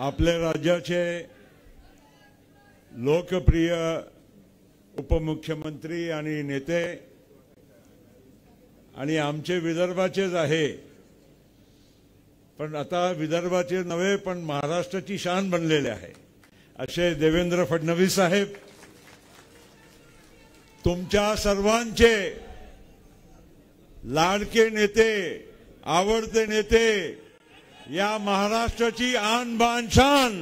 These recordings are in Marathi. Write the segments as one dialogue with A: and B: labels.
A: आपल्या राज्याचे लोकप्रिय उपमुख्यमंत्री आणि नेते आणि आमचे विदर्भाचेच आहे, पण आता विदर्भाचे नव्हे पण महाराष्ट्राची शान बनलेले आहे असे देवेंद्र फडणवीस साहेब, तुमच्या सर्वांचे लाडके नेते, आवडते नेते, या महाराष्ट्राची आन बान शान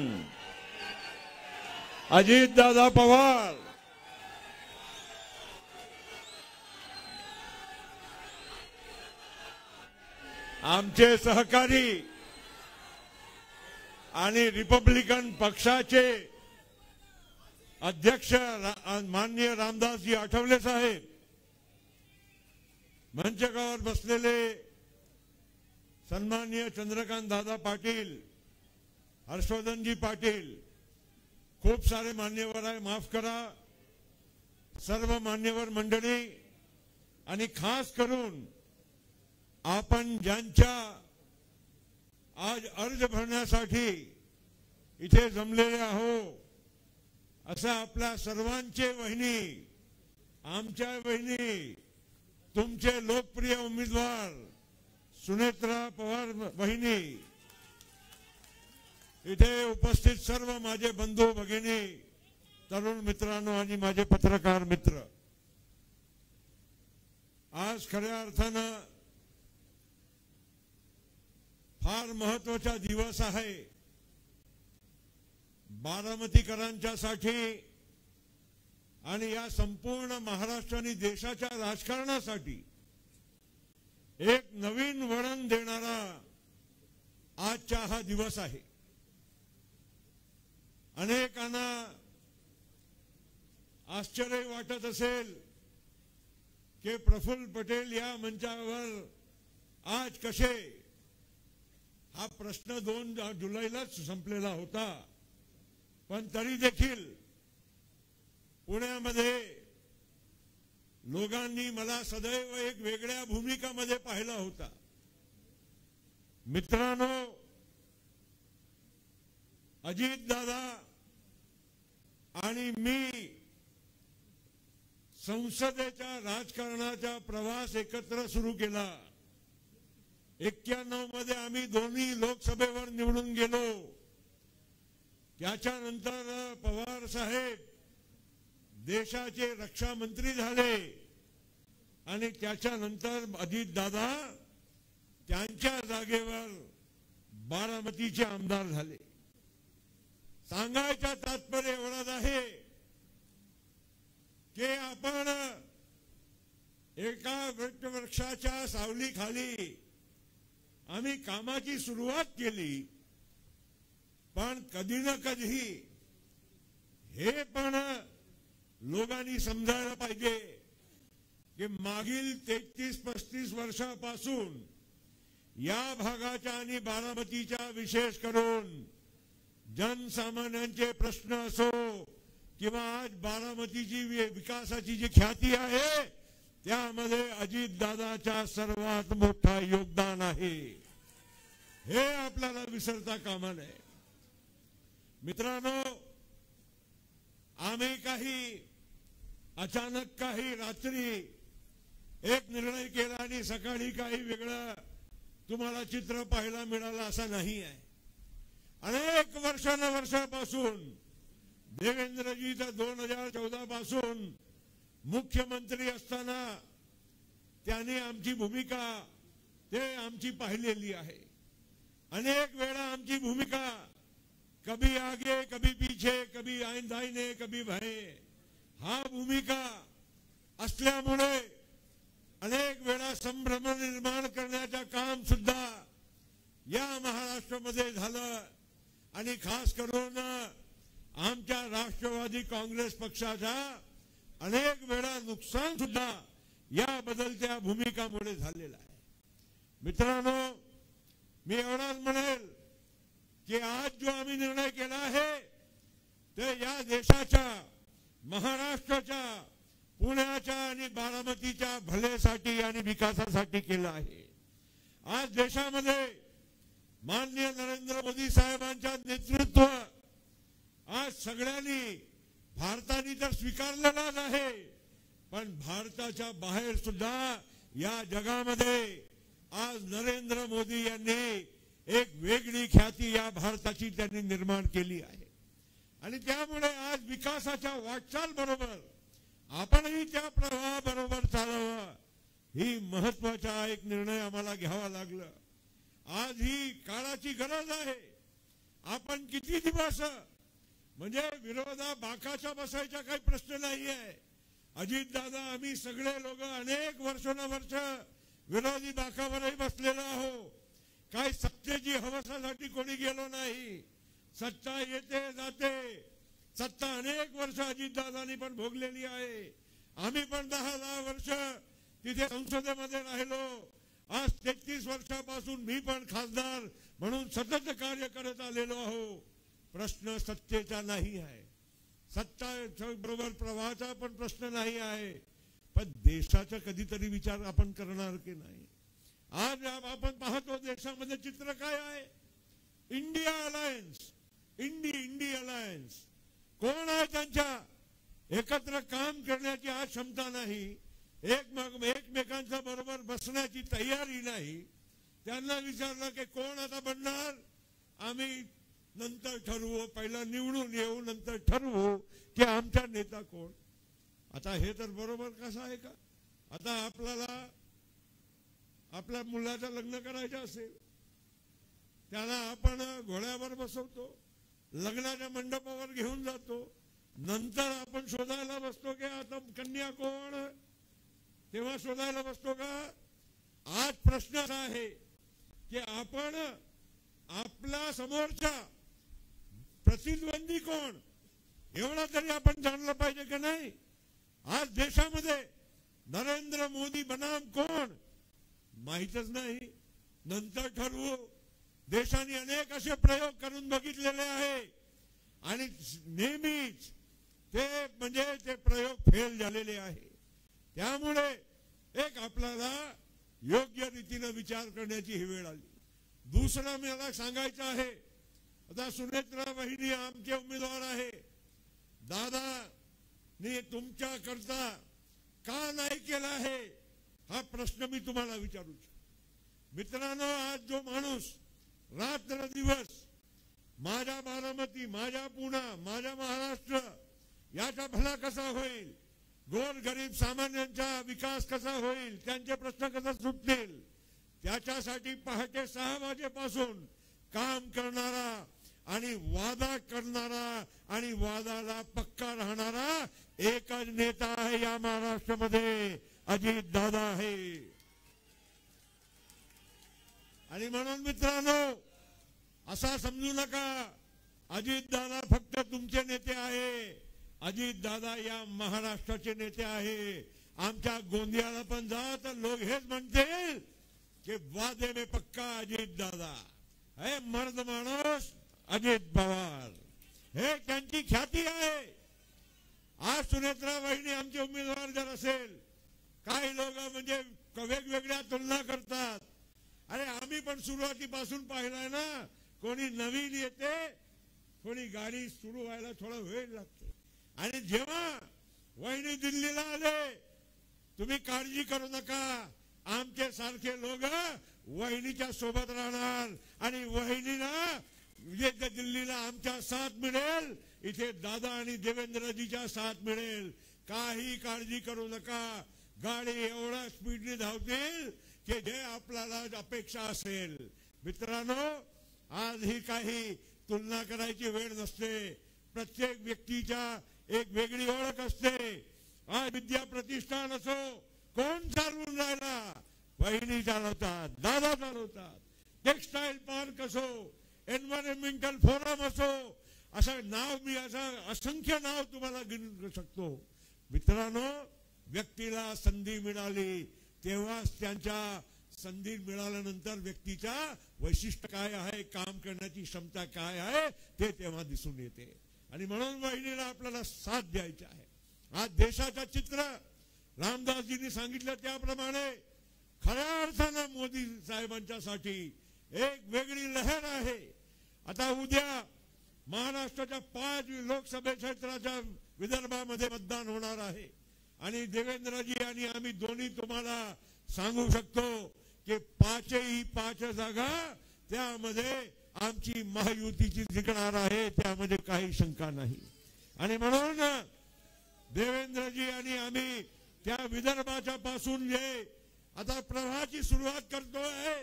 A: अजितदादा पवार, आमचे सहकारी आणि रिपब्लिकन पक्षाचे अध्यक्ष माननीय रामदासजी आठवले साहेब, मंचकावर बसलेले सन्माननीय चंद्रकांत दादा पाटील, हर्षवर्धनजी पाटील, खूप सारे मान्यवर आहे, माफ करा, सर्व मान्यवर मंडळी आणि खास करून आपण ज्यांच्या आज अर्ज भरण्यासाठी इथे जमलेले आहो असा आपल्या सर्वांचे वहिनी, आमच्या वहिनी, तुमचे लोकप्रिय उमेदवार सुनेत्रा पवार वहिनी, इथे उपस्थित सर्व माझे बंधू भगिनी, तरुण मित्रांनो आणि माझे पत्रकार मित्र, आज खऱ्या अर्थानं फार महत्त्वाचा दिवस आहे बारामतीकरांच्यासाठी आणि या संपूर्ण महाराष्ट्र आणि देशाच्या राजकारणासाठी एक नवीन वळण देणारा आजचा हा दिवस आहे। अनेकांना आश्चर्य वाटत असेल की प्रफुल्ल पटेल या मंचावर आज कसे, हा प्रश्न 2 जुलैलाच संपलेला होता, पण तरी देखील पुण्यामध्ये लोकांनी मला सदैव एक वेगळ्या भूमिकामध्ये पाहिला होता। मित्रांनो, अजितदादा आणि मी संसदेच्या राजकारणाचा प्रवास एकत्र सुरू केला। 91 मध्ये आम्ही दोन्ही लोकसभेवर निवडून गेलो। त्याच्यानंतर पवार साहेब देशाचे रक्षा मंत्री झाले आणि त्याच्यानंतर अजितदादा त्यांच्या जागेवर बारामतीचे आमदार झाले। सांगायचं तात्पर्य एवढंच आहे की आपण एका वृक्षाच्या सावलीखाली आम्ही कामाची सुरुवात केली, पण कधी ना कधी हे पण लोकांनी समजायला पाहिजे की मागील 33-35 वर्षापासून या भागाच्या आणि बारामतीच्या विशेष करून जनसामान्यांचे प्रश्न असो किंवा आज बारामतीची विकासाची जी ख्याती आहे त्यामध्ये अजितदादाचा सर्वात मोठा योगदान आहे, हे आपल्याला विसरता कामा नये। मित्रांनो, आम्ही काही अचानक काही रात्री एक निर्णय केला आणि सकाळी काही वेगळं तुम्हाला चित्र पाहायला मिळालं असा नाही आहे। अनेक वर्षापासून देवेंद्रजी तर 2014 पासून मुख्यमंत्री असताना त्यांनी आमची भूमिका आमची पाहिलेली आहे। अनेक वेळा आमची भूमिका कभी आगे कभी पीछे, कभी दाहिने कभी बाएं, हा भूमिका असल्यामुळे अनेक वेळा संभ्रम निर्माण करण्याचं काम सुद्धा या महाराष्ट्रामध्ये झालं आणि खास करून आमच्या राष्ट्रवादी काँग्रेस पक्षाचा अनेक वेळा नुकसान सुद्धा या बदलत्या भूमिकामुळे झालेला आहे। मित्रांनो, मी एवढाच म्हणेल की आज जो आम्ही निर्णय केला आहे ते या देशाच्या, महाराष्ट्राच्या, पुण्याच्या आणि बारामतीच्या भलेसाठी आणि विकासासाठी केला आहे। आज देशामध्ये माननीय नरेंद्र मोदी साहेबांच्या नेतृत्वात तत्व आज सगळ्यांनी भारताने तर स्वीकारलेलाच आहे, पण भारताच्या बाहेर सुद्धा या जगामध्ये आज नरेंद्र मोदी यांनी एक वेगळी ख्याती या भारताची त्यांनी निर्माण केली आहे. आणि त्यामुळे आज विकासाच्या वाटचाल बरोबर आपणही त्या प्रवाहाबरोबर चालावं, ही महत्वाचा एक निर्णय आम्हाला घ्यावा लागला. आज ही काळाची गरज आहे. आपण किती दिवस म्हणजे विरोधा बाकाच्या बसायचा काही प्रश्न नाही आहे. अजित दादा, आम्ही सगळे लोक अनेक वर्षानुवर्ष विरोधी बाकावरही बसलेलो आहो. काही सत्तेची हवसासाठी कोणी गेलो नाही. सत्ता येते जाते. सत्ता अनेक वर्ष अजितदादांनी पण भोगलेली आहे. आम्ही पण 10 वर्ष तिथे संसदेमध्ये राहिलो. आज 33 वर्षापासून मी पण खासदार म्हणून सतत कार्य करत आलेलो आहो. प्रश्न सत्तेचा नाही आहे, सत्ता बरोबर प्रवाहाचा पण प्रश्न नाही आहे, पण देशाचा कधीतरी विचार आपण करणार की नाही. आज आपण पाहतो देशामध्ये चित्र काय आहे. India alliance, INDI alliance. कोण आहे त्यांच्या एकत्र काम करण्याची आज क्षमता नाही. एकमेकांच्या बरोबर बसण्याची तयारी नाही. त्यांना विचारलं की कोण आता बनणार, आम्ही नंतर ठरवू, पहिला निवडून येऊ, नंतर ठरवू की आमचा नेता कोण. आता हे तर बरोबर कसं आहे का. आता आपल्याला आपल्या मुलाचं लग्न करायचं असेल, त्याला आपण घोड्यावर बसवतो, लग्नाच्या मंडपावर घेऊन जातो, नंतर आपण शोधायला बसतो की आता कन्या कोण, तेव्हा शोधायला बसतो का. आज प्रश्न असा आहे की आपण आपल्या समोरच्या प्रतिद्वंदी कोण एवढा तरी आपण जाणलं पाहिजे की नाही. आज देशामध्ये नरेंद्र मोदी बनाम कोण माहीतच नाही. नंतर ठरवू. देशाने अनेक असे प्रयोग करून बघितलेले आहे आणि नेहमीच ते प्रयोग फेल झालेले आहे. त्यामुळे एक आपल्याला योग्य रीतीने विचार करण्याची ही वेळ आली. दुसरा मला सांगायचं आहे, आता सुनेत्रा वहिनी आमचे उमेदवार आहे. दादाने तुमच्या करता का नाही केला आहे हा प्रश्न मी तुम्हाला विचारू. मित्रांनो, आज जो माणूस रात्र दिवस माझ्या बारामती, माझ्या पुणे, माझ्या महाराष्ट्र याचा भला कसा होईल, गोरगरीब सामान्यांचा विकास कसा होईल, त्यांचे प्रश्न कसे सुटतील, त्याच्यासाठी पहाटे 6 वाजेपासून काम करणारा आणि वादा करणारा आणि वादाला पक्का राहणारा एकच नेता आहे या महाराष्ट्रामध्ये, अजित दादा आहे. आणि म्हणून मित्रांनो, असा समजू नका अजित दादा फक्त तुमचे नेते आहे. अजित दादा या महाराष्ट्राचे नेते आहे. आमच्या गोंदियाला पण जा तर लोक हेच म्हणतील कि वादे में पक्का अजित दादा है, मर्द माणूस अजित पवार, हे त्यांची ख्याती आहे. आज सुनेत्रा वहिनी आमचे उमेदवार जर असेल, काही लोक म्हणजे वेगवेगळ्या तुलना करतात. अरे आम्ही पण सुरुवातीपासून पाहिलाय ना, कोणी नवीन येते, कोणी गाडी सुरू व्हायला थोडा वेळ लागतो. आणि जेव्हा वहिनी दिल्लीला आले, तुम्ही काळजी करू नका, आमचे सारखे लोक वहिनीच्या सोबत राहणार आणि वहिनीला दिल्लीला आमच्या साथ मिळेल, इथे दादा आणि देवेंद्रजीच्या साथ मिळेल. काही काळजी करू नका. गाडी एवढा स्पीडने धावतील की जे आपल्याला अपेक्षा असेल. मित्रांनो, आज ही काही तुलना करायची वेळ नसते. प्रत्येक व्यक्तीच्या एक वेगळी ओळख असते. आज विद्या प्रतिष्ठान असो, कोण चालवून राहिला, वहिनी चालवतात, दादा चालवतात. टेक्सटाईल पार्क असो, एन्व्हायरमेंटल फोरम असो, असं नाव मी असंख्य नाव तुम्हाला गिनू शकतो. मित्रांनो, व्यक्तीला संधी मिळाली तेव्हाच त्यांच्या संधी मिळाल्यानंतर व्यक्तीच्या वैशिष्ट्य काय आहे, काम करण्याची क्षमता काय आहे ते तेव्हा दिसून येते. आणि म्हणून वहिनीला आपल्याला साथ द्यायची आहे. आज देशाचं चित्र रामदासजींनी सांगितलं त्याप्रमाणे खऱ्या अर्थानं मोदी साहेबांच्यासाठी एक वेगळी लहर आहे. आता उद्या महाराष्ट्राच्या 5 लोकसभा क्षेत्राच्या विदर्भामध्ये मतदान होणार आहे आणि देवेंद्रजी आणि आम्ही दोन्ही तुम्हाला सांगू शकतो की 5 जागा त्यामध्ये आमची महायुतीची जिंकणार आहे, त्यामध्ये काही शंका नाही। आणि म्हणून देवेंद्रजी आणि आम्ही त्या विदर्भाच्या पासून जे आता प्रवाहाची सुरुवात करतोय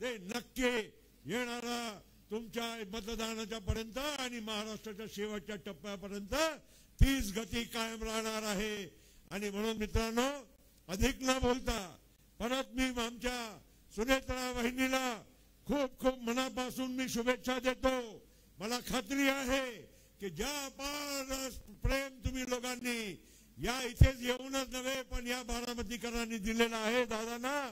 A: ते नक्की येणारा तुमच्या मतदानाच्या पर्यंत आणि महाराष्ट्राच्या शेवटच्या टप्प्यापर्यंत तीच गती कायम राहणार आहे। आणि म्हणून मित्रांनो, अधिक न बोलता परत मी आमच्या सुनेत्रा वहिनीला खूप खूप मनापासून मी शुभेच्छा देतो। मला खात्री आहे की ज्या अपार प्रेम तुम्ही लोकांनी या इथेच येऊनच नव्हे पण या बारामतीकरांनी दिलेला आहे दादांना,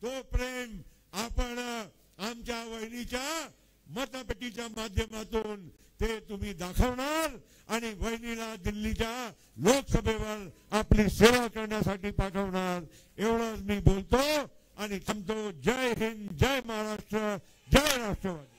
A: तो प्रेम आपण आमच्या वहिनीच्या मतपेटीच्या माध्यमातून ते तुम्ही दाखवणार आणि वहिनीला दिल्लीच्या लोकसभेवर आपली सेवा करण्यासाठी पाठवणार। एवढंच मी बोलतो आणि थांबतो। जय हिंद, जय महाराष्ट्र, जय राष्ट्रवादी।